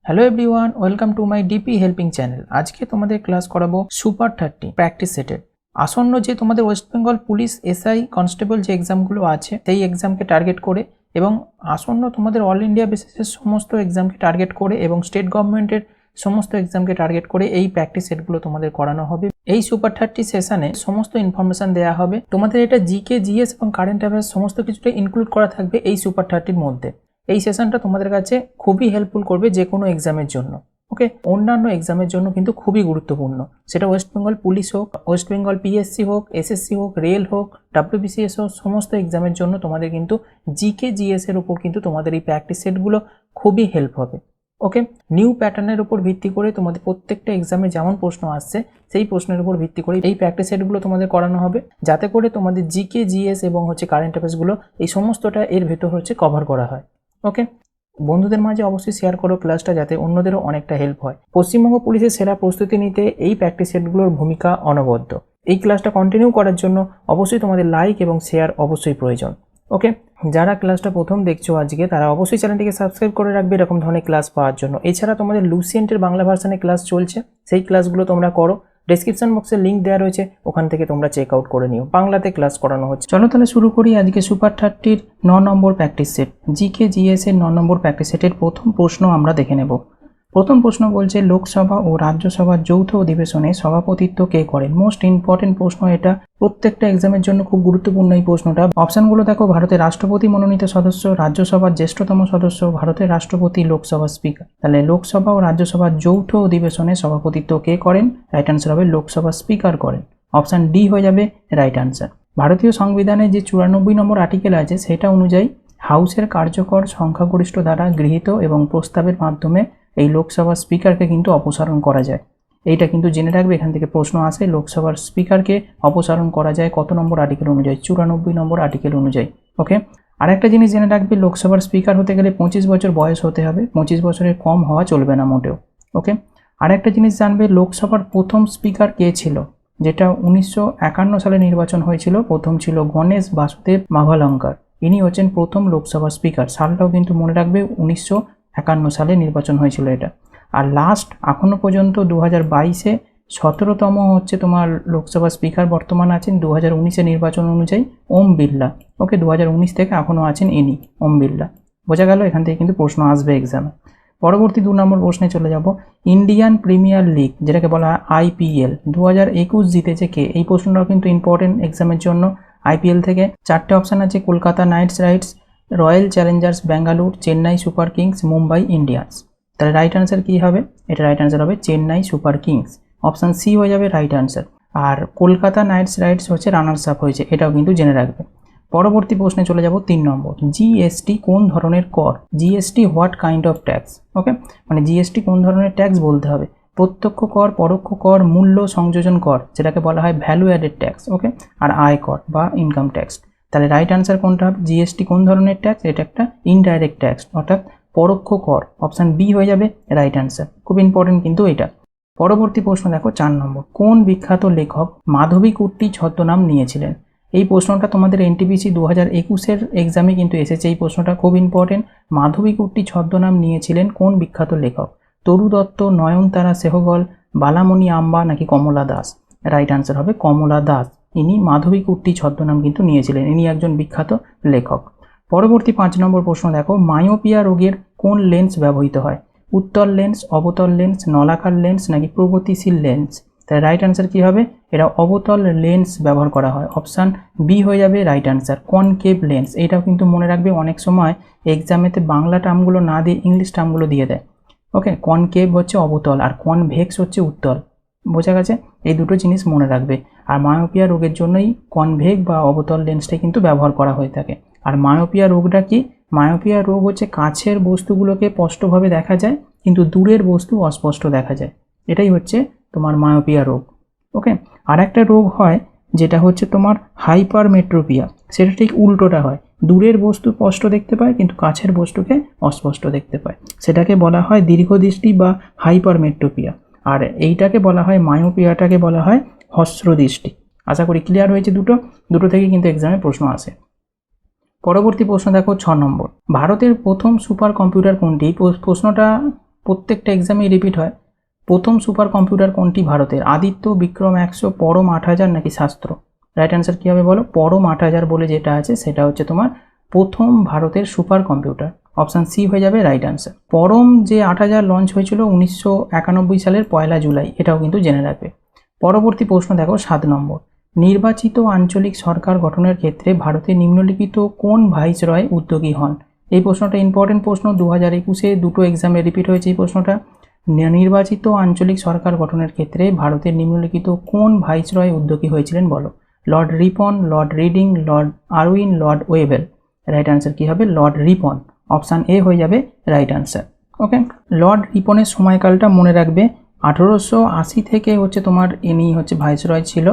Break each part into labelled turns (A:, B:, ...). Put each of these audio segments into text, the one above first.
A: Hello everyone, welcome to my DP helping channel. আজকে তোমাদের class করাবো সুপার 30 প্র্যাকটিস সেটের। আসন্ন যে তোমাদের West Bengal police, SI, constable যে এক্সামগুলো আছে সেই এক্সামকে টার্গেট করে এবং আসন্ন তোমাদের অল ইন্ডিয়া বেসিসের সমস্ত এক্সামকে টার্গেট করে এবং স্টেট গভর্নমেন্টের সমস্ত এক্সামকে টার্গেট করে এই প্র্যাকটিস সেটগুলো তোমাদের করানো হবে। এই সুপার 30 সেশনে সমস্ত ইনফরমেশন দেওয়া হবে তোমাদের। এটা জিকে, জিএস এবং কারেন্ট অ্যাফেয়ার্স সমস্ত কিছুটা ইনক্লুড করা থাকবে এই সুপার 30-র মধ্যে। এই সেশনটা তোমাদের কাছে খুবই হেল্পফুল করবে যে কোনো এক্সামের জন্য। ওকে, অন্যান্য এক্সামের জন্য কিন্তু খুবই গুরুত্বপূর্ণ, সেটা ওয়েস্ট বেঙ্গল পুলিশ হোক, ওয়েস্ট বেঙ্গল পিএসসি হোক, এসএসসি হোক, রেল হোক, ডাব্লিউবিসিএস হোক, সমস্ত এক্সামের জন্য তোমাদের কিন্তু জিকে, জিএস এর উপর কিন্তু তোমাদের এই প্র্যাকটিস সেটগুলো খুবই হেল্প হবে। ওকে, নিউ প্যাটার্নের উপর ভিত্তি করে তোমাদের প্রত্যেকটা এক্সামে যেমন প্রশ্ন আসছে সেই প্রশ্নের উপর ভিত্তি করে এই প্র্যাকটিস সেটগুলো তোমাদের করানো হবে, যাতে করে তোমাদের জিকে, জিএস এবং কারেন্ট অ্যাফেয়ার্সগুলো এই সমস্তটা এর ভেতর কভার করা হয়। ওকে, বন্ধুদের মাঝে অবশ্যই শেয়ার করো ক্লাসটা, যাতে অন্যদেরও অনেকটা হেল্প হয়। পশ্চিমবঙ্গ পুলিশের সেরা প্রস্তুতি নিতে এই প্র্যাকটিস সেটগুলোর ভূমিকা অনবদ্য। এই ক্লাসটা কন্টিনিউ করার জন্য অবশ্যই তোমাদের লাইক এবং শেয়ার অবশ্যই প্রয়োজন। ওকে, যারা ক্লাসটা প্রথম দেখছো আজকে তারা অবশ্যই চ্যানেলটিকে সাবস্ক্রাইব করে রাখবে এরকম ধরনের ক্লাস পাওয়ার জন্য। এছাড়া তোমাদের লুসিয়েন্টের বাংলা ভার্সানে ক্লাস চলছে, সেই ক্লাসগুলো তোমরা করো। ডেসক্রিপশন বক্সে লিঙ্ক দেওয়া রয়েছে, ওখান থেকে তোমরা চেক আউট করে নিও। বাংলাতে ক্লাস করানো হচ্ছে। চলো তাহলে শুরু করি আজকে সুপার 30-র 9 নম্বর প্র্যাকটিস সেট, জিকে জিএস এর 9 নম্বর প্র্যাকটিস সেটের প্রথম প্রশ্ন আমরা দেখে নেব। প্রথম প্রশ্ন বলছে, লোকসভা ও রাজ্যসভার যৌথ অধিবেশনে সভাপতিত্ব কে করেন? মোস্ট ইম্পর্টেন্ট প্রশ্ন এটা, প্রত্যেকটা এক্সামের জন্য খুব গুরুত্বপূর্ণ এই প্রশ্নটা। অপশনগুলো দেখো, ভারতের রাষ্ট্রপতি মনোনীত সদস্য, রাজ্যসভার জ্যেষ্ঠতম সদস্য, ভারতের রাষ্ট্রপতি, লোকসভার স্পিকার। তাহলে লোকসভা ও রাজ্যসভার যৌথ অধিবেশনে সভাপতিত্ব কে করেন? রাইট আনসার হবে লোকসভার স্পিকার করেন। অপশন ডি হয়ে যাবে রাইট আনসার। ভারতীয় সংবিধানে যে 94 নম্বর আর্টিকেল আছে সেটা অনুযায়ী হাউসের কার্যকর সংখ্যাগরিষ্ঠ দ্বারা গৃহীত এবং প্রস্তাবের মাধ্যমে এই লোকসভার স্পিকারকে কিন্তু অপসারণ করা যায়। এইটা কিন্তু জেনে রাখবে, এখান থেকে প্রশ্ন আসে। লোকসভার স্পিকারকে অপসারণ করা যায় কত নম্বর আর্টিকেল অনুযায়ী? 94 নম্বর আর্টিকেল অনুযায়ী। ওকে, আর একটা জিনিস জেনে রাখবে, লোকসভার স্পিকার হতে গেলে 25 বছর বয়স হতে হবে, 25 বছরের কম হওয়া চলবে না মোটেও। ওকে, আর একটা জিনিস জানবে, লোকসভার প্রথম স্পিকার কে ছিল? যেটা 1951 সালে নির্বাচন হয়েছিল, প্রথম ছিল গণেশ বাসুদেব মাভালঙ্কার। ইনি হচ্ছেন প্রথম লোকসভার স্পিকার। সালটাও কিন্তু মনে রাখবে, 1951 সালে নির্বাচন হয়েছিল এটা। আর লাস্ট এখনো পর্যন্ত 2022-এ 17তম হচ্ছে তোমার লোকসভা স্পিকার বর্তমান আছেন 2019-এর নির্বাচন অনুযায়ী ওম বিড়লা। ওকে, 2019 থেকে এখনও আছেন ইনি, ওম বিড়লা। বোঝা গেল? এখান থেকে কিন্তু প্রশ্ন আসবে এক্সামে। পরবর্তী 2 নম্বর প্রশ্নে চলে যাব। ইন্ডিয়ান প্রিমিয়ার লিগ, যেটাকে বলা হয় আইপিএল, 2021 জিতেছে কে? এই প্রশ্নটাও কিন্তু ইম্পর্টেন্ট এক্সামের জন্য। আইপিএল থেকে 4টে অপশান আছে, Kolkata Knight Riders, Royal Challengers Bangalore, Chennai Super Kings, Mumbai Indians. তাহলে রাইট আনসার কী হবে? এটা রাইট আনসার হবে Chennai Super Kings. Option C হয়ে যাবে রাইট আনসার। আর কলকাতা নাইট রাইডার্স হচ্ছে রানার্স আপ হয়েছে, এটাও কিন্তু জেনে রাখবে। পরবর্তী প্রশ্নে চলে যাব 3 নম্বর। জিএসটি কোন ধরনের কর? GST what kind of tax? Okay, মানে জিএসটি কোন ধরনের ট্যাক্স বলতে হবে। প্রত্যক্ষ কর, পরোক্ষ কর, মূল্য সংযোজন কর, যেটাকে বলা হয় ভ্যালু অ্যাডেড ট্যাক্স। ওকে, আর আয় কর বা ইনকাম ট্যাক্স। তাহলে রাইট আনসার কোনটা হবে? জিএসটি কোন ধরনের ট্যাক্স? এটা একটা ইনডাইরেক্ট ট্যাক্স, অর্থাৎ পরোক্ষ কর। অপশান বি হয়ে যাবে রাইট আনসার। খুব ইম্পর্টেন্ট কিন্তু এটা। পরবর্তী প্রশ্ন দেখো 4 নম্বর। কোন বিখ্যাত লেখক মাধবী কুট্টি ছদ্মনাম নিয়েছিলেন? এই প্রশ্নটা তোমাদের এনটিপিসি 2021-এর এক্সামে কিন্তু এসেছে। এই প্রশ্নটা খুব ইম্পর্টেন্ট। মাধবী কুট্টি ছদ্মনাম নিয়েছিলেন কোন বিখ্যাত লেখক? তরু দত্ত, নয়নতারা সেহগল, বালামণি আম্বা নাকি কমলা দাস? রাইট আনসার হবে কমলা দাস। ইনি মাধবী কুট্টি ছদ্মনাম কিন্তু নিয়েছিলেন, ইনি একজন বিখ্যাত লেখক। পরবর্তী 5 নম্বর প্রশ্ন দেখো। মায়োপিয়া রোগের কোন লেন্স ব্যবহৃত হয়? উত্তল লেন্স, অবতল লেন্স, নলাকার লেন্স নাকি প্রগতিশীল লেন্স? তাই রাইট আনসার কী হবে? এটা অবতল লেন্স ব্যবহার করা হয়। অপশান বি হয়ে যাবে রাইট আনসার, কনকেভ লেন্স। এটাও কিন্তু মনে রাখবে, অনেক সময় এক্সামেতে বাংলা টার্মগুলো না দিয়ে ইংলিশ টার্মগুলো দিয়ে দেয়। ওকে, কনকেভ হচ্ছে অবতল আর কনভেক্স হচ্ছে উত্তল। বোঝা গেছে? এই দুটো জিনিস মনে রাখবে। আর মায়োপিয়া রোগের জন্যই কনভেক্স বা অবতল লেন্সটাই কিন্তু ব্যবহার করা হয়ে থাকে। আর মায়োপিয়া রোগটা কি? মায়োপিয়া রোগ হচ্ছে কাছের বস্তুগুলোকে স্পষ্টভাবে দেখা যায় কিন্তু দূরের বস্তু অস্পষ্ট দেখা যায়, এটাই হচ্ছে তোমার মায়োপিয়া রোগ। ওকে, আর একটা রোগ হয় যেটা হচ্ছে তোমার হাইপারমেট্রোপিয়া, সেটা ঠিক উল্টোটা হয়। দূরের বস্তু স্পষ্ট দেখতে পায় কিন্তু কাছের বস্তুকে অস্পষ্ট দেখতে পায়, সেটাকে বলা হয় দীর্ঘদৃষ্টি বা হাইপারমেট্রোপিয়া। আর এইটাকে বলা হয়, মায়োপিয়াটাকে বলা হয় হস্রদৃষ্টি। আশা করি ক্লিয়ার হয়েছে। দুটো থেকে কিন্তু এক্সামে প্রশ্ন আসে। পরবর্তী প্রশ্ন দেখো 6 নম্বর। ভারতের প্রথম সুপার কম্পিউটার কোনটি? প্রশ্নটা প্রত্যেকটা এক্সামেই রিপিট হয়। প্রথম সুপার কম্পিউটার কোনটি ভারতের? আদিত্য, বিক্রম 100, পরম 8000 নাকি শাস্ত্র? রাইট অ্যান্সার কী হবে বলো? পরম 8000 বলে যেটা আছে সেটা হচ্ছে তোমার প্রথম ভারতের সুপার কম্পিউটার। অপশান সি হয়ে যাবে রাইট অ্যান্সার। পরম যে 8000 লঞ্চ হয়েছিল 1991 সালের 1 জুলাই, এটাও কিন্তু জেনে রাখবে। পরবর্তী প্রশ্ন দেখো 7 নম্বর। নির্বাচিত আঞ্চলিক সরকার গঠনের ক্ষেত্রে ভারতে নিম্নলিখিত কোন ভাইসরয় উদ্যোগী হন? এই প্রশ্নটা ইম্পর্টেন্ট প্রশ্ন, 2021-এ দুটো এক্সামে রিপিট হয়েছে এই প্রশ্নটা। নির্বাচিত আঞ্চলিক সরকার গঠনের ক্ষেত্রে ভারতের নিম্নলিখিত কোন ভাইসরয় উদ্যোগী হয়েছিলেন বলো? Lord Ripon, Lord Reading, Lord Irwin, Lord Wavell. Right answer কী হবে? লর্ড রিপন। অপশান এ হয়ে যাবে রাইট অ্যান্সার। ওকে, লর্ড রিপনের সময়কালটা মনে রাখবে, 1880 থেকে হচ্ছে তোমার ইনি হচ্ছে ভাইসরয় ছিল,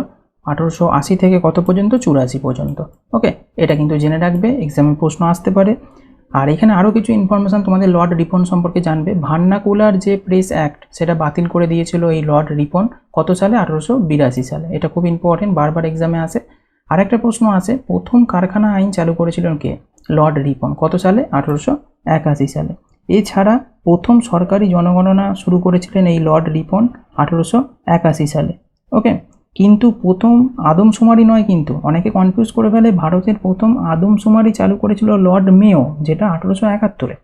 A: 1880 থেকে কত পর্যন্ত? 84 পর্যন্ত। ওকে, এটা কিন্তু জেনে রাখবে, এক্সামে প্রশ্ন আসতে পারে। আর এখানে আরও কিছু ইনফরমেশান তোমাদের লর্ড রিপন সম্পর্কে জানবে। ভার্নাকুলার যে প্রেস অ্যাক্ট সেটা বাতিল করে দিয়েছিল এই লর্ড রিপন কত সালে? 1882 সালে। এটা খুব ইম্পর্টেন্ট, বারবার এক্সামে আসে। আরেকটা প্রশ্ন আছে, প্রথম কারখানা আইন চালু করেছিলেন কে? লর্ড রিপন। কত সালে? 1881 সালে। এছাড়া প্রথম সরকারি জনগণনা শুরু করেছিলেন এই লর্ড রিপন 1881 সালে। ওকে, কিন্তু প্রথম আদমশুমারি নয়, কিন্তু অনেকে কনফিউজ করে ফেলে, ভারতের প্রথম আদমশুমারি চালু করেছিল লর্ড মেয়ো, যেটা 1871-এ।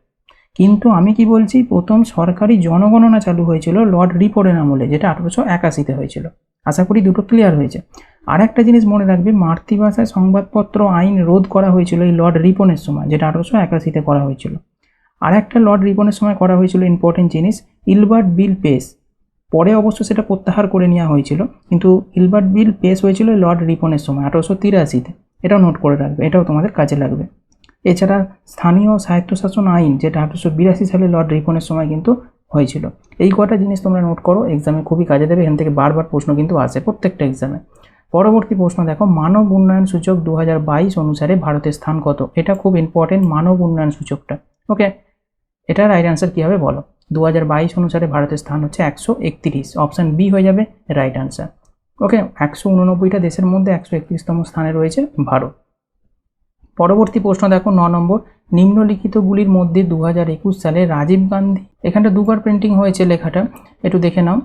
A: কিন্তু আমি কি বলছি, প্রথম সরকারি জনগণনা চালু হয়েছিল লর্ড রিপনের আমলে, যেটা 1881-তে হয়েছিল। আশা করি দুটো ক্লিয়ার হয়েছে। আর একটা জিনিস মনে রাখবে, মাতৃভাষায় সংবাদপত্র আইন রোধ করা হয়েছিল এই লর্ড রিপনের সময়, যেটা 1881-তে করা হয়েছিল। আর একটা লর্ড রিপনের সময় করা হয়েছিল ইম্পর্টেন্ট জিনিস, ইলবার্ট বিল পেশ। পরে অবশ্য সেটা প্রত্যাহার করে নেওয়া হয়েছিল, কিন্তু ইলবার্ট বিল পেশ হয়েছিল লর্ড রিপনের সময় 1883-তে। এটাও নোট করে রাখবে, এটাও তোমাদের কাজে লাগবে। এছাড়া স্থানীয় স্বায়ত্তশাসন আইন, যেটা 1882 সালে লর্ড রিপনের সময় কিন্তু হয়েছিল। এই কটা জিনিস তোমরা নোট করো, এক্সামে খুবই কাজে দেবে। এখান থেকে বারবার প্রশ্ন কিন্তু আসে প্রত্যেকটা এক্সামে। পরবর্তী প্রশ্ন দেখো, মানব উন্নয়ন সূচক 2022 অনুসারে ভারতের স্থান কত? এটা খুব ইম্পর্টেন্ট, মানব উন্নয়ন সূচকটা। ওকে, এটা রাইট অ্যান্সার কী হবে বলো? 2022 অনুসারে ভারতের স্থান হচ্ছে 131। অপশান বি হয়ে যাবে রাইট অ্যান্সার। ওকে, 189টা দেশের মধ্যে 131তম স্থানে রয়েছে ভারত। পরবর্তী প্রশ্ন দেখো 9 নম্বর। নিম্নলিখিতগুলির মধ্যে 2021 সালে রাজীব গান্ধী, এখানটা দুবার প্রিন্টিং হয়েছে লেখাটা, একটু দেখে নাও।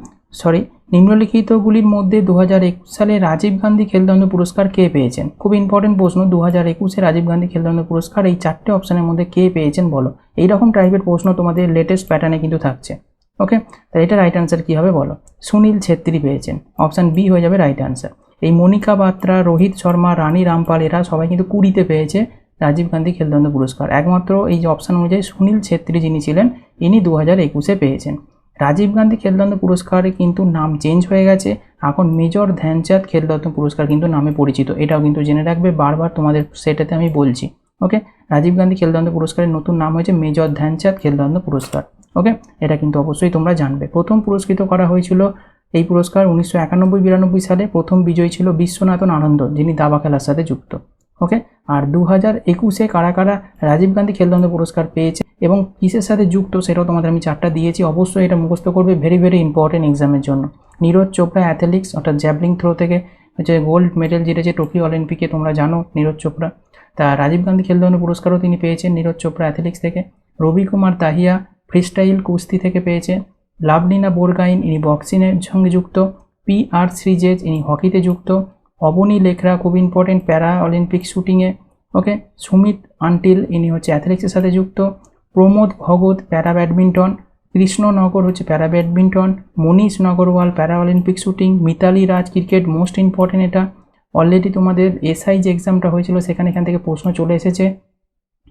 A: নিম্নলিখিতগুলির মধ্যে 2021 সালে রাজীব গান্ধী খেলরত্ন পুরস্কার কে পেয়েছেন? খুব ইম্পর্টেন্ট প্রশ্ন, 2021-এ রাজীব গান্ধী খেলরত্ন পুরস্কার এই 4টে অপশানের মধ্যে কে পেয়েছেন বলো? এইরকম টাইপের প্রশ্ন তোমাদের লেটেস্ট প্যাটার্নে কিন্তু থাকছে। ওকে, তাই এটা রাইট অ্যান্সার কী হবে বলো? সুনীল ছেত্রী পেয়েছেন। অপশান বি হয়ে যাবে রাইট অ্যান্সার। এই মনিকা বাত্রা, রোহিত শর্মা, রানী রামপাল, এরা সবাই কিন্তু 20-তে পেয়েছে রাজীব গান্ধী খেলরত্ন পুরস্কার। একমাত্র এই যে অপশান অনুযায়ী সুনীল ছেত্রী যিনি ছিলেন, ইনি 2021-এ পেয়েছেন। রাজীব গান্ধী খেলরত্ন পুরস্কারে কিন্তু নাম চেঞ্জ হয়ে গেছে, এখন মেজর ধ্যানচাঁদ খেলরত্ন পুরস্কার কিন্তু নামে পরিচিত। এটাও কিন্তু জেনে রাখবে, বারবার তোমাদের সেটাতে আমি বলছি। ওকে, রাজীব গান্ধী খেলরত্ন পুরস্কারের নতুন নাম হয়েছে মেজর ধ্যানচাঁদ খেলরত্ন পুরস্কার। ওকে, এটা কিন্তু অবশ্যই তোমরা জানবে। প্রথম পুরস্কৃত করা হয়েছিল এই পুরস্কার 1991-92 সালে। প্রথম বিজয়ী ছিল বিশ্বনাথন আনন্দ, যিনি দাবা খেলার সাথে যুক্ত। ওকে, আর 2021-এ কারা কারা রাজীব গান্ধী খেলরত্ন পুরস্কার পেয়েছে এবং কিসের সাথে যুক্ত সেটাও তোমাদের আমি 4টা দিয়েছি, অবশ্যই এটা মুখস্থ করবে, ভেরি ভেরি ইম্পর্টেন্ট এক্সামের জন্য। নীরজ চোপড়া অ্যাথলেটিক্স অর্থাৎ জ্যাভলিং থ্রো থেকে হচ্ছে গোল্ড মেডেল জিতেছে টোকিও অলিম্পিকে, তোমরা জানো নীরজ চোপড়া। তা রাজীব গান্ধী খেলরত্ন পুরস্কারও তিনি পেয়েছেন নীরজ চোপড়া অ্যাথলেটিক্স থেকে। রবি কুমার দাহিয়া ফ্রিস্টাইল কুস্তি থেকে পেয়েছে। লাভলিনা বোরগাইন, ইনি বক্সিংয়ের সঙ্গে যুক্ত। PR শ্রীজেশ, ইনি হকিতে যুক্ত। অবনী লেখরা, খুব ইম্পর্টেন্ট, প্যারা অলিম্পিক শুটিংয়ে। ওকে, সুমিত আন্টিল, ইনি হচ্ছে অ্যাথলেটিক্সের সাথে যুক্ত। প্রমোদ ভগত, প্যারা ব্যাডমিন্টন। কৃষ্ণনগর হচ্ছে প্যারা ব্যাডমিন্টন। মনীষ নগরওয়াল, প্যারা Olympic shooting. Mithali Raj, cricket, most important এটা। অলরেডি তোমাদের SI যে এক্সামটা হয়েছিল সেখানে এখান থেকে প্রশ্ন চলে এসেছে।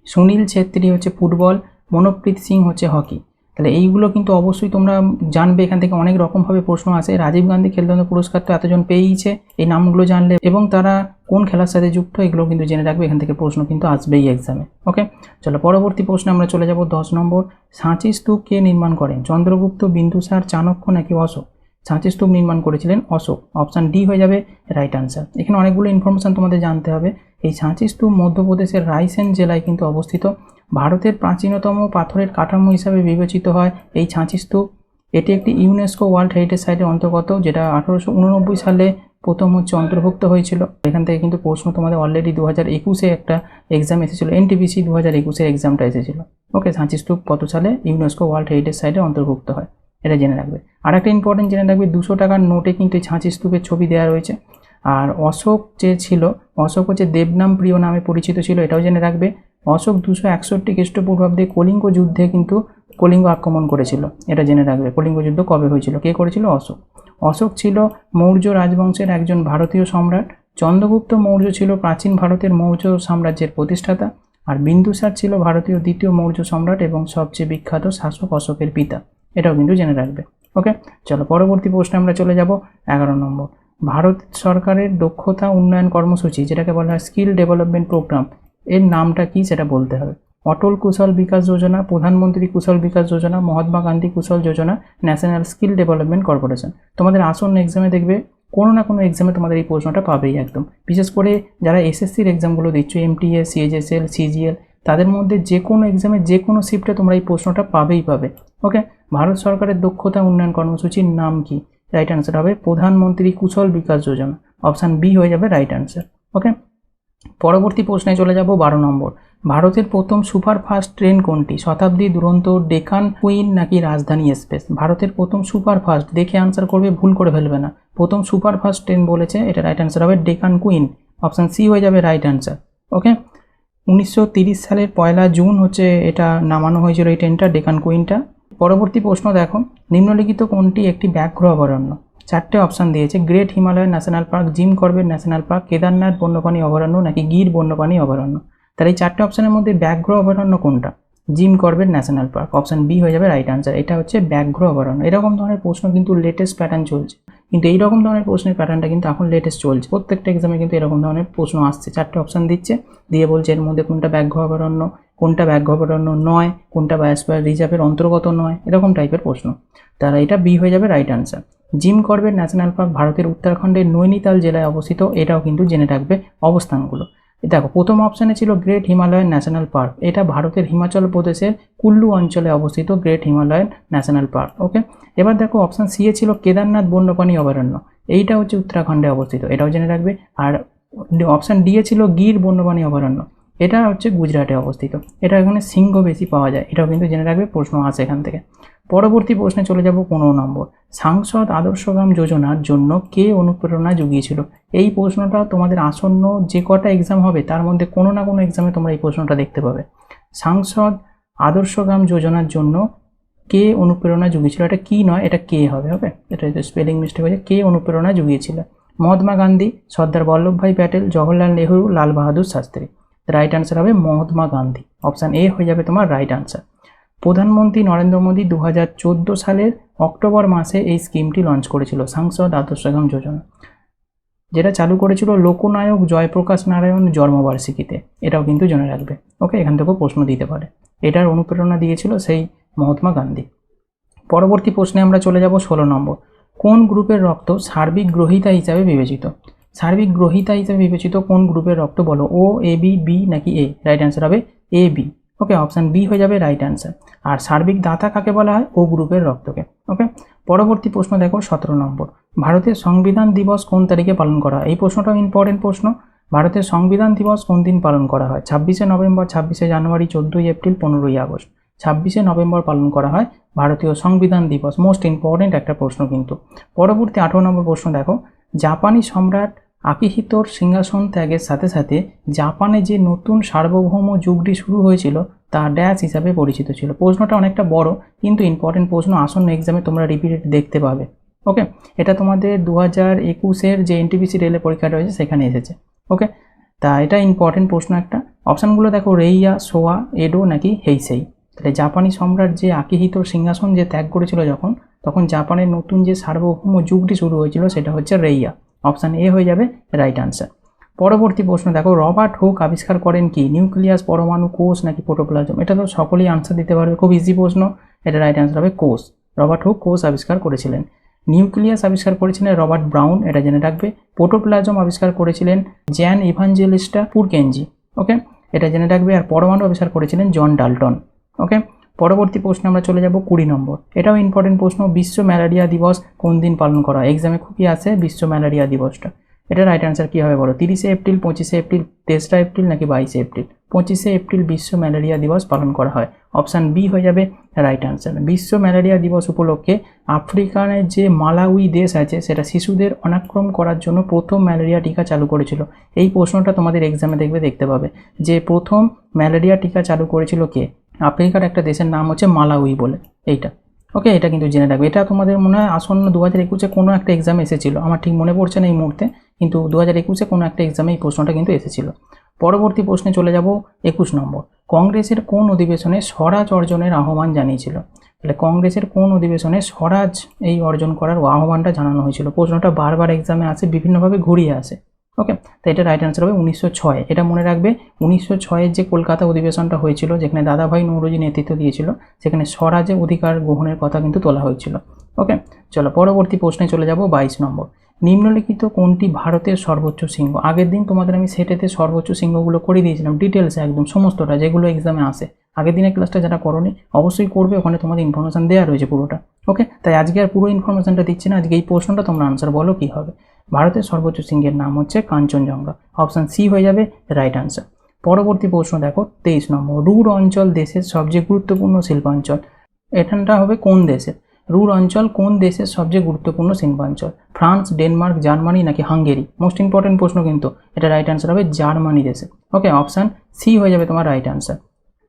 A: সুনীল ছেত্রী হচ্ছে ফুটবল, মনোপ্রীত সিং হচ্ছে হকি। তাহলে এইগুলো কিন্তু অবশ্যই তোমরা জানবে, এখান থেকে অনেক রকমভাবে প্রশ্ন আসে। রাজীব গান্ধী খেলরত্ন পুরস্কার তো এতজন পেয়েইছে, এই নামগুলো জানলে এবং তারা কোন খেলার সাথে যুক্ত এগুলো কিন্তু জেনে রাখবে, এখান থেকে প্রশ্ন কিন্তু আসবেই এক্সামে। ওকে, চলো পরবর্তী প্রশ্নে আমরা চলে যাব 10 নম্বর। সাঁচি স্তূপ কে নির্মাণ করেন? চন্দ্রগুপ্ত, বিন্দুসার, চাণক্য নাকি অশোক? সাঁচি স্তূপ নির্মাণ করেছিলেন অশোক। অপশান ডি হয়ে যাবে রাইট আনসার। এখানে অনেকগুলো ইনফরমেশান তোমাদের জানতে হবে। এই সাঁচি স্তূপ মধ্যপ্রদেশের রায়সেন জেলায় কিন্তু অবস্থিত। ভারতের প্রাচীনতম পাথরের কাঠামো হিসাবে বিবেচিত হয় এই সাঁচি স্তূপ। এটি একটি ইউনেস্কো ওয়ার্ল্ড হেরিটেজ সাইটের অন্তর্গত, যেটা 1889 সালে প্রথম হচ্ছে অন্তর্ভুক্ত হয়েছিল। এখান থেকে কিন্তু প্রশ্ন তোমাদের অলরেডি 2021-এ একটা এক্সাম এসেছিলো, NTPC 2021-এর এক্সামটা এসেছিলো। ওকে, সাঁচি স্তূপ কত সালে ইউনেস্কো ওয়ার্ল্ড হেরিটেজ সাইটে অন্তর্ভুক্ত হয়, এটা জেনে রাখবে। আর একটা ইম্পর্টেন্ট জেনে রাখবে, 200 টাকার নোটে কিন্তু এই সাঁচি স্তূপের ছবি দেওয়া রয়েছে। আর অশোক যে ছিল, অশোক হচ্ছে দেবনাম প্রিয় নামে পরিচিত ছিল, এটাও জেনে রাখবে। অশোক 261 খ্রিস্টপূর্বাব্দে কলিঙ্গ যুদ্ধে কিন্তু কলিঙ্গ আক্রমণ করেছিল, এটা জেনে রাখবে। কলিঙ্গ যুদ্ধ কবে হয়েছিল, কে করেছিল? অশোক। অশোক ছিল মৌর্য রাজবংশের একজন ভারতীয় সম্রাট। চন্দ্রগুপ্ত মৌর্য ছিল প্রাচীন ভারতের মৌর্য সাম্রাজ্যের প্রতিষ্ঠাতা। আর বিন্দুসার ছিল ভারতীয় দ্বিতীয় মৌর্য সম্রাট এবং সবচেয়ে বিখ্যাত শাসক অশোকের পিতা, এটাও কিন্তু জেনে রাখবে। ওকে, চলো পরবর্তী প্রশ্নে আমরা চলে যাব। 11 নম্বর, ভারত সরকারের দক্ষতা উন্নয়ন কর্মসূচি, যেটাকে বলা হয় স্কিল ডেভেলপমেন্ট প্রোগ্রাম, এর নামটা কি সেটা বলতে হবে। অটল কুশল বিকাশ যোজনা, প্রধানমন্ত্রী কুশল বিকাশ যোজনা, মহাত্মা গান্ধী কুশল যোজনা, ন্যাশনাল স্কিল ডেভেলপমেন্ট কর্পোরেশন। তোমাদের আসন্ন এক্সামে দেখবে কোনো না কোনো এক্সামে তোমাদের এই প্রশ্নটা পাবেই একদম। বিশেষ করে যারা এসএসসির এক্সামগুলো দিচ্ছ, MTS, CHSL, CGL, তাদের মধ্যে যে কোনো এক্সামে যে কোনো শিফটে তোমরা এই প্রশ্নটা পাবেই পাবে। ওকে, ভারত সরকারের দক্ষতা উন্নয়ন কর্মসূচির নাম কি? রাইট অ্যান্সার হবে প্রধানমন্ত্রী কুশল বিকাশ যোজনা, অপশান বি হয়ে যাবে রাইট অ্যান্সার। ওকে, পরবর্তী প্রশ্নে চলে যাব। 12 নম্বর, ভারতের প্রথম সুপারফাস্ট ট্রেন কোনটি? শতাব্দী, দুরন্ত, ডেকান কুইন নাকি রাজধানী এক্সপ্রেস? ভারতের প্রথম সুপারফাস্ট, দেখে আনসার করবে, ভুল করে ফেলবে না। প্রথম সুপারফাস্ট ট্রেন বলেছে, এটা রাইট অ্যান্সার হবে ডেকান কুইন, অপশান সি হয়ে যাবে রাইট অ্যান্সার। ওকে, 1930 সালের 1 জুন হচ্ছে এটা নামানো হয়েছিল এই ট্রেনটা, ডেকান কুইনটা। পরবর্তী প্রশ্ন দেখো, নিম্নলিখিত কোনটি একটি ব্যাঘ্র অভয়ারণ্য? 4টে অপশান দিয়েছে, great Himalayan national park, gym Corbett National park, Kedarnath বন্যপ্রাণী অভয়ারণ্য নাকি গির বন্যপ্রাণী অভয়ারণ্য। তাহলে এই 4টে অপশানের মধ্যে ব্যাঘ্র অভয়ারণ্য কোনটা? Jim Corbett National Park, option B হয়ে যাবে রাইট আনসার। এটা হচ্ছে ব্যাঘ্র অভয়ারণ্য। এরকম ধরনের প্রশ্ন কিন্তু লেটেস্ট প্যাটার্ন চলছে, কিন্তু এইরকম ধরনের প্রশ্নের প্যাটার্নটা কিন্তু এখন লেটেস্ট চলছে। প্রত্যেকটা এক্সামে কিন্তু এরকম ধরনের প্রশ্ন আসছে, 4টে অপশান দিচ্ছে, দিয়ে বলছে এর মধ্যে কোনটা ব্যাঘ্র অভয়ারণ্য, কোনটা ব্যাঘ্র অভয়ারণ্য নয়, কোনটা বায়োস্ফিয়ার রিজার্ভের অন্তর্গত নয়, এরকম টাইপের প্রশ্ন। তাহলে এটা বি হয়ে যাবে right answer. Gym Corbett National park ভারতের উত্তরাখণ্ডের নৈনিতাল জেলায় অবস্থিত, এটাও কিন্তু জেনে রাখবে অবস্থানগুলো। দেখো, প্রথম অপশানে ছিল গ্রেট হিমালয়ান ন্যাশনাল পার্ক, এটা ভারতের হিমাচল প্রদেশের কুল্লু অঞ্চলে অবস্থিত গ্রেট হিমালয়ান ন্যাশনাল পার্ক। ওকে, এবার দেখো অপশান সি এ ছিল কেদারনাথ বন্যপ্রাণী অভয়ারণ্য, এইটা হচ্ছে উত্তরাখণ্ডে অবস্থিত, এটাও জেনে রাখবে। আর অপশান ডি এ ছিল গির বন্যপ্রাণী অভয়ারণ্য, এটা হচ্ছে গুজরাটে অবস্থিত, এটা এখানে সিংহ বেশি পাওয়া যায়, এটাও কিন্তু জেনে রাখবে, প্রশ্ন আসে এখান থেকে। পরবর্তী প্রশ্নে চলে যাব। 15 নম্বর, সাংসদ আদর্শ গ্রাম যোজনার জন্য কে অনুপ্রেরণা জুগিয়েছিল? এই প্রশ্নটা তোমাদের আসন্ন যে কটা এক্সাম হবে তার মধ্যে কোনো না কোনো এক্সামে তোমরা এই প্রশ্নটা দেখতে পাবে। সাংসদ আদর্শ গ্রাম যোজনার জন্য কে অনুপ্রেরণা জুগিয়েছিল, এটা কি নয়, এটা কে হবে, ওকে, এটা স্পেলিং মিস্টেক হয়েছে। কে অনুপ্রেরণা জুগিয়েছিল? মহাত্মা গান্ধী, সর্দার বল্লভভাই প্যাটেল, জওহরলাল নেহরু, লাল বাহাদুর শাস্ত্রী। রাইট আনসার হবে মহাত্মা গান্ধী, অপশান এ হয়ে যাবে তোমার রাইট আনসার। প্রধানমন্ত্রী নরেন্দ্র মোদী 2014 সালের অক্টোবর মাসে এই স্কিমটি লঞ্চ করেছিল, সাংসদ আদর্শ গ্রাম যোজনা, যেটা চালু করেছিল লোকনায়ক জয়প্রকাশ নারায়ণ জন্মবার্ষিকীতে, এটাও কিন্তু জেনে রাখবে। ওকে, এখান থেকেও প্রশ্ন দিতে পারে, এটার অনুপ্রেরণা দিয়েছিল সেই মহাত্মা গান্ধী। পরবর্তী প্রশ্নে আমরা চলে যাব। 16 নম্বর, কোন গ্রুপের রক্ত সার্বিক গ্রহিতা হিসাবে বিবেচিত? সার্বিক গ্রহিতা হিসাবে বিবেচিত কোন গ্রুপের রক্ত বলো? ও, এ, বি, বি নাকি এ? রাইট অ্যান্সার হবে এ, বি। ওকে, অপশান বি হয়ে যাবে রাইট অ্যান্সার। আর সার্বিক দাতা কাকে বলা হয়? ও গ্রুপের রক্তকে। ওকে, পরবর্তী প্রশ্ন দেখো। 17 নম্বর, ভারতের সংবিধান দিবস কোন তারিখে পালন করা হয়? এই প্রশ্নটাও ইম্পর্টেন্ট প্রশ্ন। ভারতের সংবিধান দিবস কোন দিন পালন করা হয়? 26শে নভেম্বর, 26শে জানুয়ারি, 14ই এপ্রিল, 15ই আগস্ট। 26শে নভেম্বর পালন করা হয় ভারতীয় সংবিধান দিবস, মোস্ট ইম্পর্টেন্ট একটা প্রশ্ন কিন্তু। পরবর্তী 18 নম্বর প্রশ্ন দেখো, জাপানি সম্রাট আকিহিতোর সিংহাসন ত্যাগের সাথে সাথে জাপানে যে নতুন সার্বভৌম যুগটি শুরু হয়েছিল তা ড্যাশ হিসাবে পরিচিত ছিল। প্রশ্নটা অনেকটা বড় কিন্তু ইম্পর্টেন্ট প্রশ্ন, আসন্ন এক্সামে তোমরা রিপিটেড দেখতে পাবে। ওকে, এটা তোমাদের 2021-এর যে NTPC রেলের পরীক্ষাটা হয়েছে সেখানে এসেছে। ওকে, তা এটা ইম্পর্টেন্ট প্রশ্ন একটা। অপশানগুলো দেখো, রেইয়া, সোয়া, এডো নাকি হেইসেই। তাহলে জাপানি সম্রাট যে আকিহিতোর সিংহাসন যে ত্যাগ করেছিল তখন জাপানের নতুন যে সার্বভৌম যুগটি শুরু হয়েছিল সেটা হচ্ছে রেইয়া, অপশান এ হয়ে যাবে রাইট আনসার। পরবর্তী প্রশ্ন দেখো, রবার্ট হুক আবিষ্কার করেন কি? নিউক্লিয়াস, পরমাণু, কোষ নাকি প্রোটোপ্লাজম? এটা তো সকলেই আনসার দিতে পারবে, খুব ইজি প্রশ্ন, এটা রাইট আনসার হবে কোষ। রবার্ট হুক কোষ আবিষ্কার করেছিলেন। নিউক্লিয়াস আবিষ্কার করেছিলেন রবার্ট ব্রাউন, এটা জেনে রাখবে। প্রোটোপ্লাজম আবিষ্কার করেছিলেন জ্যান ইভাঞ্জেলিস্টা পুরকেনজি, ওকে, এটা জেনে রাখবে। আর পরমাণু আবিষ্কার করেছিলেন জন ডাল্টন। ওকে, পরবর্তী প্রশ্নে আমরা চলে যাব 20 নম্বর। এটাও ইম্পর্টেন্ট প্রশ্ন, বিশ্ব ম্যালেরিয়া দিবস কোন দিন পালন করা হয়? এক্সামে খুবই আসে বিশ্ব ম্যালেরিয়া দিবসটা। এটা রাইট অ্যান্সার কী হবে বলো? 30শে এপ্রিল, 25শে এপ্রিল, 23রা এপ্রিল নাকি 22শে এপ্রিল? 25শে এপ্রিল বিশ্ব ম্যালেরিয়া দিবস পালন করা হয়। অপশান বি হয়ে যাবে রাইট অ্যান্সার। বিশ্ব ম্যালেরিয়া দিবস উপলক্ষে আফ্রিকার যে মালাউই দেশ আছে সেটা শিশুদের অনাক্রম করার জন্য প্রথম ম্যালেরিয়া টিকা চালু করেছিল। এই প্রশ্নটা তোমাদের এক্সামে দেখতে পাবে যে প্রথম ম্যালেরিয়া টিকা চালু করেছিল কে? আফ্রিকার একটা দেশের নাম হচ্ছে মালাউই বলে। এইটা ওকে, এটা কিন্তু জেনে রাখবে। এটা তোমাদের মনে হয় আসন্ন 2021-এ কোনো একটা এক্সামে এসেছিলো, আমার ঠিক মনে পড়ছে না এই মুহূর্তে, কিন্তু 2021-এ কোনো একটা এক্সামে এই প্রশ্নটা কিন্তু এসেছিল। পরবর্তী প্রশ্নে চলে যাব 21 নম্বর। কংগ্রেসের কোন অধিবেশনে স্বরাজ অর্জনের আহ্বান জানিয়েছিল? তাহলে কংগ্রেসের কোন অধিবেশনে স্বরাজ এই অর্জন করার আহ্বানটা জানানো হয়েছিল? প্রশ্নটা বারবার এক্সামে আসে, বিভিন্নভাবে ঘুরিয়ে আসে। ওকে, তো এটা রাইট অ্যান্সার হবে 1906। এটা মনে রাখবে, 1906-এর যে কলকাতা অধিবেশনটা হয়েছিল, যেখানে দাদাভাই নৌরোজি নেতৃত্ব দিয়েছিল, সেখানে স্বরাজে অধিকার গ্রহণের কথা কিন্তু তোলা হয়েছিল। ওকে, চলো পরবর্তী প্রশ্নে চলে যাব 22 নম্বর। নিম্নলিখিত কোনটি ভারতের সর্বোচ্চ শৃঙ্গ? আগের দিন তোমাদের আমি সেটেতে সর্বোচ্চ শৃঙ্গগুলো করে দিয়েছিলাম ডিটেলসে, একদম সমস্তটা, যেগুলো এক্সামে আসে। আগের দিনের ক্লাসটা যারা করোনি অবশ্যই করবে, ওখানে তোমাদের ইনফরমেশন দেওয়া রয়েছে পুরোটা। ওকে, তাই আজকে আর পুরো ইনফরমেশনটা দিচ্ছি না, আজকে এই প্রশ্নটা তোমরা আনসার বলো কী হবে। ভারতের সর্বোচ্চ শৃঙ্গের নাম হচ্ছে কাঞ্চনজঙ্ঘা। অপশান সি হয়ে যাবে রাইট আনসার। পরবর্তী প্রশ্ন দেখো 23 নম্বর। রুর অঞ্চল দেশের সবচেয়ে গুরুত্বপূর্ণ শিল্পাঞ্চল। এখানটা হবে কোন দেশের? রুর অঞ্চল কোন দেশের সবচেয়ে গুরুত্বপূর্ণ শিল্পাঞ্চল? ফ্রান্স, ডেনমার্ক, জার্মানি নাকি হাঙ্গেরি? মোস্ট ইম্পর্টেন্ট প্রশ্ন কিন্তু। এটা রাইট আনসার হবে জার্মানি দেশে। ওকে, অপশান সি হয়ে যাবে তোমার রাইট আনসার।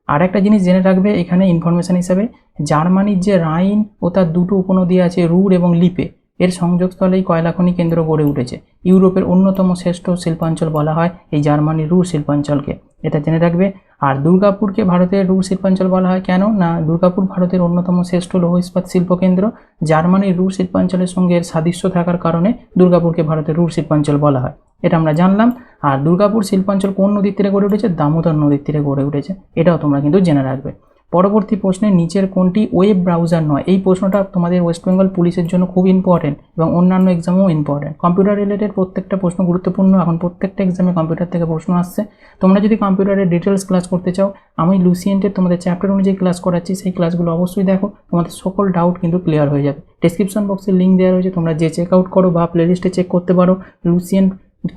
A: আর একটা জিনিস জেনে রাখবে এখানে ইনফরমেশন হিসাবে, জার্মানির যে রাইন ও তার দুটো উপনদী আছে রুর এবং লিপে, এর সংযোগস্থলেই কয়লা খনি কেন্দ্র গড়ে উঠেছে। ইউরোপের অন্যতম শ্রেষ্ঠ শিল্পাঞ্চল বলা হয় এই জার্মানির রুর শিল্পাঞ্চলকে, এটা জেনে রাখবে। আর দুর্গাপুরকে ভারতের রুর শিল্পাঞ্চল বলা হয় কেন? না, দুর্গাপুর ভারতের অন্যতম শ্রেষ্ঠ লৌহ ইস্পাত শিল্পকেন্দ্র, জার্মানির রুর শিল্পাঞ্চলের সঙ্গে এর সাদৃশ্য থাকার কারণে দুর্গাপুরকে ভারতের রুর শিল্পাঞ্চল বলা হয়, এটা আমরা জানলাম। আর দুর্গাপুর শিল্পাঞ্চল কোন নদীর তীরে গড়ে উঠেছে? দামোদর নদীর তীরে গড়ে উঠেছে, এটাও তোমরা কিন্তু জেনে রাখবে। পরবর্তী প্রশ্নে নিচের কোনটি ওয়েব ব্রাউজার নয়? এই প্রশ্নটা তোমাদের ওয়েস্ট বেঙ্গল পুলিশের জন্য খুব ইম্পর্টেন্ট এবং অন্যান্য এক্সামেও ইম্পর্টেন্ট। কম্পিউটার রিলেটেড প্রত্যেকটা প্রশ্ন গুরুত্বপূর্ণ, এখন প্রত্যেকটা এক্সামে কম্পিউটার থেকে প্রশ্ন আসছে। তোমরা যদি কম্পিউটারের ডিটেলস ক্লাস করতে চাও, আমি লুসিয়েন্টের তোমাদের চ্যাপ্টার অনুযায়ী ক্লাস করাচ্ছি, সেই ক্লাসগুলো অবশ্যই দেখো, তোমাদের সকল ডাউট কিন্তু ক্লিয়ার হয়ে যাবে। ডেসক্রিপশন বক্সে লিঙ্ক দেওয়া রয়েছে, তোমরা যে চেক আউট করো বা প্লেলিস্টে চেক করতে পারো, লুসিয়েন্ট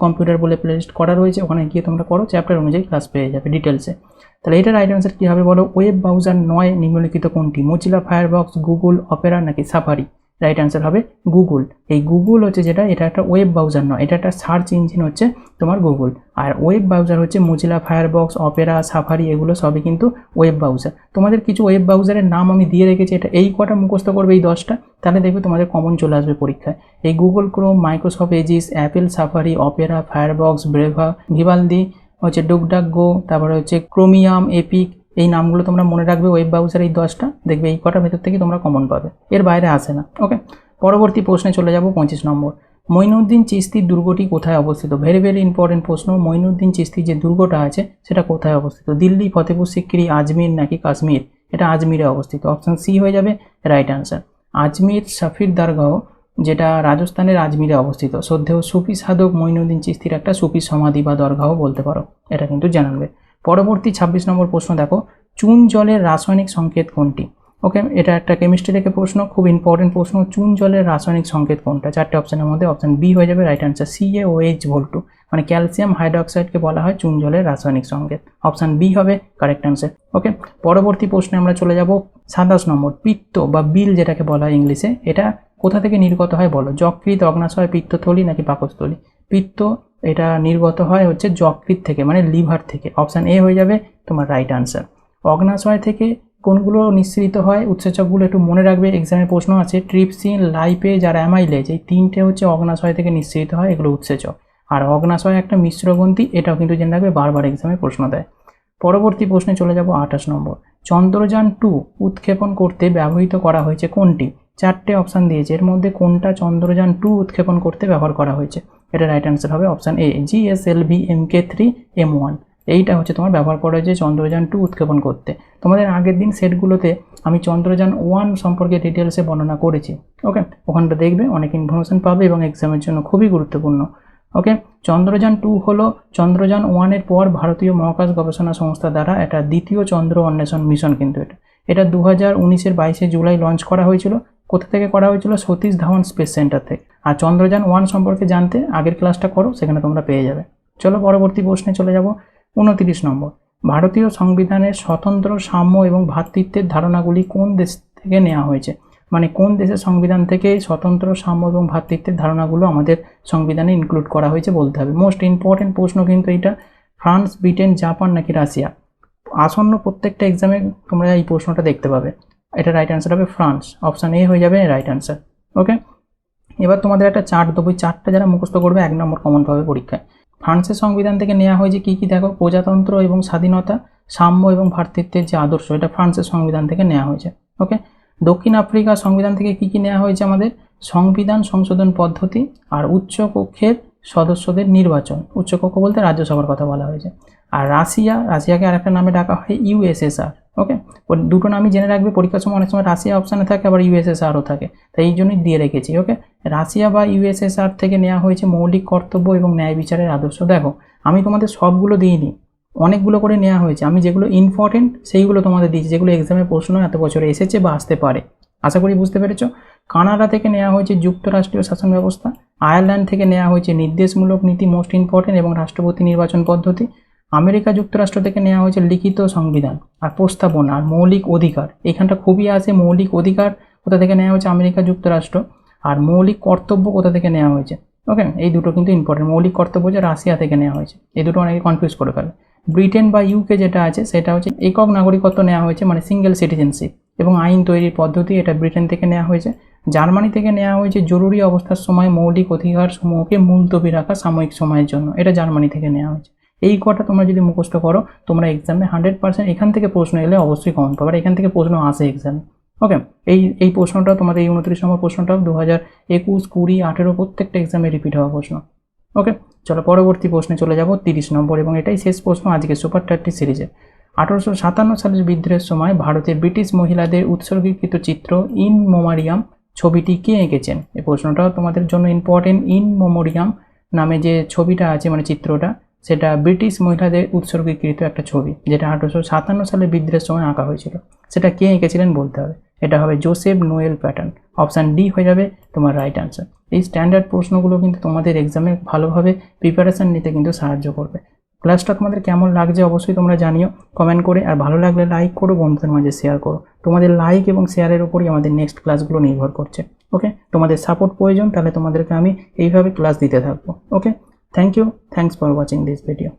A: কম্পিউটার বলে প্লেলিস্ট করা রয়েছে, ওখানে গিয়ে তোমরা করো, চ্যাপ্টার অনুযায়ী ক্লাস পেয়ে যাবে ডিটেলসে। তাহলে এটা রাইট অ্যান্সার কী হবে বলো? ওয়েব ব্রাউজার নয় নিম্নলিখিত কোনটি? মোজিলা ফায়ারবক্স, গুগল, অপেরা নাকি সাফারি? রাইট অ্যান্সার হবে গুগল। এই গুগল হচ্ছে যেটা, এটা একটা ওয়েব ব্রাউজার নয়, এটা একটা সার্চ ইঞ্জিন হচ্ছে তোমার গুগল। আর ওয়েব ব্রাউজার হচ্ছে মোজিলা ফায়ারবক্স, অপেরা, সাফারি, এগুলো সবই কিন্তু ওয়েব ব্রাউজার। তোমাদের কিছু ওয়েব ব্রাউজারের নাম আমি দিয়ে রেখেছি, এটা এই কটা মুখস্থ করবে, এই 10টা, তাহলে দেখবে তোমাদের কমন চলে আসবে পরীক্ষায়। এই Google Chrome, Microsoft Edge, Apple Safari, Opera, Firefox, Brave, Vivaldi, হচ্ছে ডুকডাক গো, তারপরে হচ্ছে ক্রোমিয়াম, এপিক, এই নামগুলো তোমরা মনে রাখবে। ওয়েব ব্রাউজার এই 10টা, দেখবে এই কটার ভেতর থেকে তোমরা কমন পাবে, এর বাইরে আসে না। ওকে, পরবর্তী প্রশ্নে চলে যাব 25 নম্বর। মঈনুদ্দিন চিশতির দুর্গটি কোথায় অবস্থিত? ভেরি ভেরি ইম্পর্টেন্ট প্রশ্ন। মঈনুদ্দিন চিশতির যে দুর্গটা আছে সেটা কোথায় অবস্থিত? দিল্লি, ফতেপুর সিক্রি, আজমির নাকি কাশ্মীর? এটা আজমিরে অবস্থিত। অপশান সি হয়ে যাবে রাইট আনসার। আজমির শাফির দরগাহ, যেটা রাজস্থানের আজমিরে অবস্থিত, শ্রদ্ধেয় সুফি সাধক মঈনুদ্দিন চিশতির একটা সুফি সমাধি বা দরগাহ বলতে পারো, এটা কিন্তু জানাবে। পরবর্তী 26 নম্বর প্রশ্ন দেখো, চুন জলের রাসায়নিক সংকেত কোনটি? ওকে, এটা একটা কেমিস্ট্রি থেকে প্রশ্ন, খুব ইম্পর্টেন্ট প্রশ্ন। চুন জলের রাসায়নিক সংকেত কোনটা? 4টে অপশানের মধ্যে অপশান বি হয়ে যাবে রাইট আনসার। CaOH2, মানে ক্যালসিয়াম হাইড্রোক্সাইডকে বলা হয় চুন জলের রাসায়নিক সংকেত। অপশান বি হবে কারেক্ট আনসার। ওকে, পরবর্তী প্রশ্নে আমরা চলে যাব 27 নম্বর। পিত্ত বা বিল যেটাকে বলা হয় ইংলিশে, এটা কোথা থেকে নির্গত হয় বলো? যকৃৎ, অগ্নাশয়, পিত্তথলি নাকি পাকস্থলী? পিত্ত এটা নির্গত হয় হচ্ছে যকৃৎ থেকে, মানে লিভার থেকে। অপশান এ হয়ে যাবে তোমার রাইট আনসার। অগ্নাশয় থেকে কোনগুলো নিঃসৃত হয়? উৎসেচকগুলো একটু মনে রাখবে, এক্সামে প্রশ্ন আছে। ট্রিপসিন, লাইপেজ আর অ্যামাইলেজ, এই 3টে হচ্ছে অগ্নাশয় থেকে নিঃসৃত হয়, এগুলো উৎসেচক। আর অগ্নাশয় একটা মিশ্রগ্রন্থি, এটাও কিন্তু জেনে রাখবে, বারবার এক্সামে প্রশ্ন দেয়। পরবর্তী প্রশ্নে চলে যাব 28 নম্বর। চন্দ্রযান 2 উৎক্ষেপণ করতে ব্যবহৃত করা হয়েছে কোনটি? 4টে অপশান দিয়েছে, এর মধ্যে কোনটা চন্দ্রযান 2 উৎক্ষেপণ করতে ব্যবহার করা হয়েছে? এটা রাইট অ্যান্সার হবে অপশান এ, GSLV Mk3M1। এইটা হচ্ছে তোমার ব্যবহার করা হয়েছে চন্দ্রযান 2 উৎক্ষেপণ করতে। তোমাদের আগের দিন সেটগুলোতে আমি চন্দ্রযান 1 সম্পর্কে ডিটেলসে বর্ণনা করেছি। ওকে, ওখানটা দেখবে, অনেক ইনফরমেশন পাবে এবং এক্সামের জন্য খুবই গুরুত্বপূর্ণ। ওকে, চন্দ্রযান 2 হলো চন্দ্রযান 1-এর পর ভারতীয় মহাকাশ গবেষণা সংস্থা দ্বারা এটা দ্বিতীয় চন্দ্র অন্বেষণ মিশন। কিন্তু এটা 2019-এর 22শে জুলাই লঞ্চ করা হয়েছিল। কোথা থেকে করা হয়েছিল? সতীশ ধাওয়ান স্পেস সেন্টার থেকে। আর চন্দ্রযান 1 সম্পর্কে জানতে আগের ক্লাসটা করো, সেখানে তোমরা পেয়ে যাবে। চলো পরবর্তী প্রশ্নে চলে যাব। 29 নম্বর, ভারতীয় সংবিধানের স্বতন্ত্র, সাম্য এবং ভ্রাতৃত্বের ধারণাগুলি কোন দেশ থেকে নেওয়া হয়েছে? মানে কোন দেশের সংবিধান থেকে স্বতন্ত্র, সাম্য এবং ভ্রাতৃত্বের ধারণাগুলো আমাদের সংবিধানে ইনক্লুড করা হয়েছে বলতে হবে। মোস্ট ইম্পর্টেন্ট প্রশ্ন কিন্তু এটা। ফ্রান্স, ব্রিটেন, জাপান নাকি রাশিয়া? আসন্ন প্রত্যেকটা এক্সামে তোমরা এই প্রশ্নটা দেখতে পাবে। এটা রাইট অ্যান্সার হবে ফ্রান্স। অপশান এ হয়ে যাবে রাইট অ্যান্সার। ওকে, এবার তোমাদের একটা চার্ট দেবো। চার্টটা যারা মুখস্থ করবে 1 নম্বর কমন পাবে পরীক্ষায়। ফ্রান্সের সংবিধান থেকে নেওয়া হয়েছে কী কী দেখো? প্রজাতন্ত্র এবং স্বাধীনতা, সাম্য এবং ভ্রাতৃত্বের যে আদর্শ, এটা ফ্রান্সের সংবিধান থেকে নেওয়া হয়েছে। ওকে, দক্ষিণ আফ্রিকার সংবিধান থেকে কী কী নেওয়া হয়েছে? আমাদের সংবিধান সংশোধন পদ্ধতি আর উচ্চ কক্ষের সদস্যদের নির্বাচন। উচ্চ কক্ষ বলতে রাজ্যসভার কথা বলা হয়েছে। আর রাশিয়াকে আরেকটা নামে ডাকা হয় ইউএসএসআর। ওকে, দুটো নামই জেনে রাখবে, পরীক্ষার সময় অনেক সময় রাশিয়া অপশানে থাকে, আবার ইউএসএসআরও থাকে, তাই এই জন্যই দিয়ে রেখেছি। ওকে, রাশিয়া বা ইউএসএসআর থেকে নেওয়া হয়েছে মৌলিক কর্তব্য এবং ন্যায় বিচারের আদর্শ। দেখো, আমি তোমাদের সবগুলো দিইনি, অনেকগুলো করে নেওয়া হয়েছে। আমি যেগুলো ইম্পর্টেন্ট সেইগুলো তোমাদের দিয়েছি, যেগুলো এক্সামের প্রশ্ন এত বছরে এসেছে বা আসতে পারে। আশা করি বুঝতে পেরেছ। কানাডা থেকে নেওয়া হয়েছে যুক্তরাষ্ট্রীয় শাসন ব্যবস্থা। আয়ারল্যান্ড থেকে নেওয়া হয়েছে নির্দেশমূলক নীতি, মোস্ট ইম্পর্টেন্ট, এবং রাষ্ট্রপতি নির্বাচন পদ্ধতি। আমেরিকা যুক্তরাষ্ট্র থেকে নেওয়া হয়েছে লিখিত সংবিধান আর প্রস্তাবনা আর মৌলিক অধিকার। এখানটা খুবই আছে, মৌলিক অধিকার কোথা থেকে নেওয়া হয়েছে? আমেরিকা যুক্তরাষ্ট্র। আর মৌলিক কর্তব্য কোথা থেকে নেওয়া হয়েছে? ওকে, এই দুটো কিন্তু ইম্পর্টেন্ট। মৌলিক কর্তব্য যে রাশিয়া থেকে নেওয়া হয়েছে, এই দুটো অনেকে কনফিউজ করে ফেলে। ব্রিটেন বা ইউকে যেটা আছে সেটা হচ্ছে একক নাগরিকত্ব নেওয়া হয়েছে, মানে সিঙ্গেল সিটিজেনশিপ, এবং আইন তৈরির পদ্ধতি, এটা ব্রিটেন থেকে নেওয়া হয়েছে। জার্মানি থেকে নেওয়া হয়েছে জরুরি অবস্থার সময় মৌলিক অধিকার সমূহকে মুলতবি রাখা সাময়িক সময়ের জন্য, এটা জার্মানি থেকে নেওয়া হয়েছে। এই কটা তোমরা যদি মুখস্থ করো, তোমরা এক্সামে 100% এখান থেকে প্রশ্ন এলে অবশ্যই কমন পাবে। এখান থেকে প্রশ্ন আসে এক্সামে। ওকে, এই প্রশ্নটাও তোমাদের, এই 29 নম্বর প্রশ্নটাও 2021, 20, 18 প্রত্যেকটা এক্সামে রিপিট হওয়া প্রশ্ন। ওকে, চলো পরবর্তী প্রশ্নে চলে যাব। 30 নম্বর, এবং এটাই শেষ প্রশ্ন আজকে সুপার 30 সিরিজে। 1857 সালের বিদ্রোহের সময় ভারতের ব্রিটিশ মহিলাদের উৎসর্গীকৃত চিত্র ইন মেমোরিয়াম ছবিটি কে এঁকেছেন? এই প্রশ্নটাও তোমাদের জন্য ইম্পর্টেন্ট। ইন মেমোরিয়াম নামে যে ছবিটা আছে, মানে চিত্রটা, সেটা ব্রিটিশ মহিলাদের উৎসর্গীকৃত একটা ছবি, যেটা 1857 সালে বিদ্রোহের সময় আঁকা হয়েছিল। সেটা কে এঁকেছিলেন বলতে হবে। এটা হবে Joseph Noel Paton. Option D হয়ে যাবে তোমার রাইট আনসার। এই স্ট্যান্ডার্ড প্রশ্নগুলো কিন্তু তোমাদের এক্সামে ভালোভাবে প্রিপারেশান নিতে কিন্তু সাহায্য করবে। ক্লাসটা তোমাদের কেমন লাগছে অবশ্যই তোমরা জানিও কমেন্ট করে, আর ভালো লাগলে লাইক করো, বন্ধুদের মাঝে শেয়ার করো। তোমাদের লাইক এবং শেয়ারের উপরই আমাদের নেক্সট ক্লাসগুলো নির্ভর করছে। ওকে, তোমাদের সাপোর্ট প্রয়োজন, তাহলে তোমাদেরকে আমি এইভাবে ক্লাস দিতে থাকবো। Okay, thank you, thanks for watching this video.